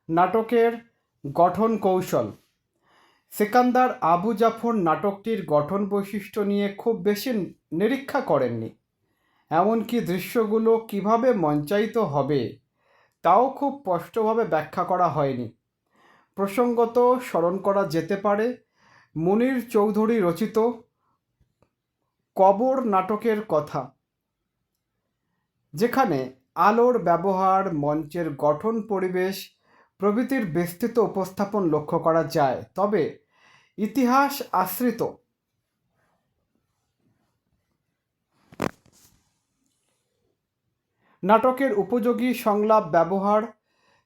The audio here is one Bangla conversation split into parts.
নাটকের গঠন কৌশল। সিকান্দার আবু জাফর নাটকটির গঠন বৈশিষ্ট্য নিয়ে খুব বেশি নিরীক্ষা করেননি। এমনকি দৃশ্যগুলো কিভাবে মঞ্চায়িত হবে তাও খুব স্পষ্টভাবে ব্যাখ্যা করা হয়নি। প্রসঙ্গত স্মরণ করা যেতে পারে মুনীর চৌধুরী রচিত কবর নাটকের কথা, যেখানে আলোর ব্যবহার, মঞ্চের গঠন, পরিবেশ প্রভৃতির বিস্তৃত উপস্থাপন লক্ষ্য করা যায়। তবে ইতিহাস আশ্রিত নাটকের উপযোগী সংলাপ ব্যবহার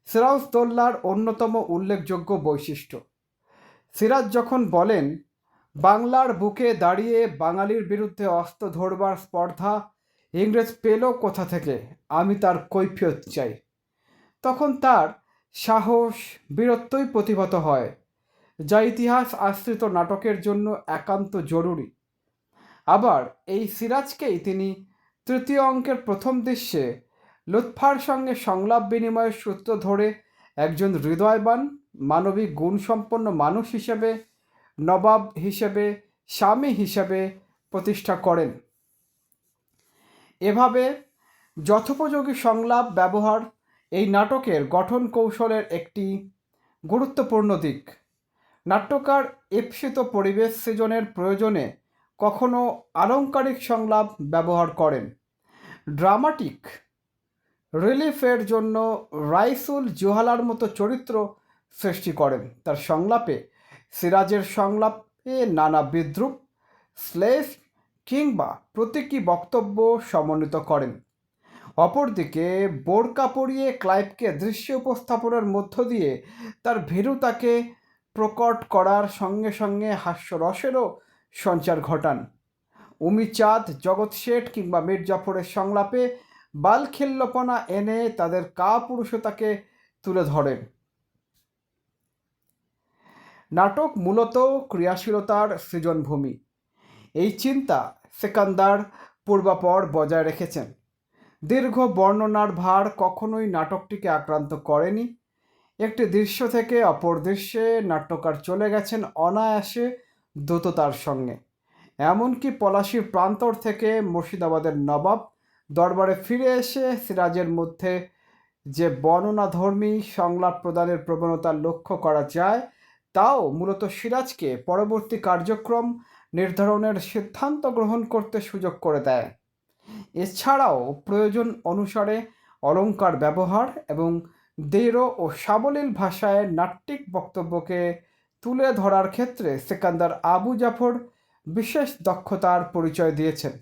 সিরাজদৌল্লার অন্যতম উল্লেখযোগ্য বৈশিষ্ট্য। সিরাজ যখন বলেন, বাংলার বুকে দাঁড়িয়ে বাঙালির বিরুদ্ধে অস্ত্র ধরবার স্পর্ধা ইংরেজ পেল কোথা থেকে, আমি তার কৈফিয়ত চাই, তখন তার সাহস, বীরত্বই প্রতিভাত হয়, যা ইতিহাস আশ্রিত নাটকের জন্য একান্ত জরুরি। আবার এই সিরাজকেই তিনি তৃতীয় অঙ্কের প্রথম দৃশ্যে লুৎফার সঙ্গে সংলাপ বিনিময়ের সূত্র ধরে একজন হৃদয়বান, মানবিক গুণসম্পন্ন মানুষ হিসেবে, নবাব হিসেবে, স্বামী হিসেবে প্রতিষ্ঠা করেন। এভাবে যথোপযোগী সংলাপ ব্যবহার এই নাটকের গঠন কৌশলের একটি গুরুত্বপূর্ণ দিক। নাট্যকার ঈপ্সিত পরিবেশ সৃজনের প্রয়োজনে কখনো আলংকারিক সংলাপ ব্যবহার করেন। ড্রামাটিক রিলিফের জন্য রাইসুল জোহালার মতো চরিত্র সৃষ্টি করেন। তার সংলাপে সিরাজের সংলাপে নানা বিদ্রূপ, শ্লেষ কিংবা প্রতীকী বক্তব্য সমন্বিত করেন। অপরদিকে বোরকা পরিয়ে ক্লাইভকে দৃশ্য উপস্থাপনের মধ্য দিয়ে তার ভীরুতাকে প্রকট করার সঙ্গে সঙ্গে হাস্যরসেরও সঞ্চার ঘটান। উমিচাঁদ, জগৎ শেঠ কিংবা মীর জাফরের সংলাপে বালখিল্যপনা এনে তাদের কাপুরুষতাকে তুলে ধরেন। নাটক মূলত ক্রিয়াশীলতার সৃজনভূমি। এই চিন্তা সিকান্দার পূর্বাপর বজায় রেখেছেন। দীর্ঘ বর্ণনার ভার কখনোই নাটকটিকে আক্রান্ত করেনি। একটি দৃশ্য থেকে অপর দৃশ্যে নাট্যকার চলে গেছেন অনায়াসে দ্রুততার সঙ্গে। এমনকি পলাশীর প্রান্তর থেকে মুর্শিদাবাদের নবাব দরবারে ফিরে এসে সিরাজের মধ্যে যে বর্ণনাধর্মী সংলাপ প্রদানের প্রবণতা লক্ষ্য করা যায়, তাও মূলত সিরাজকে পরবর্তী কার্যক্রম নির্ধারণের সিদ্ধান্ত গ্রহণ করতে সুযোগ করে দেয়। এছাড়াও প্রয়োজন অনুসারে অলঙ্কার ব্যবহার এবং দৃঢ় ও সাবলীল ভাষায় নাট্যিক বক্তব্যকে তুলে ধরার ক্ষেত্রে সিকান্দার আবু জাফর বিশেষ দক্ষতার পরিচয় দিয়েছেন।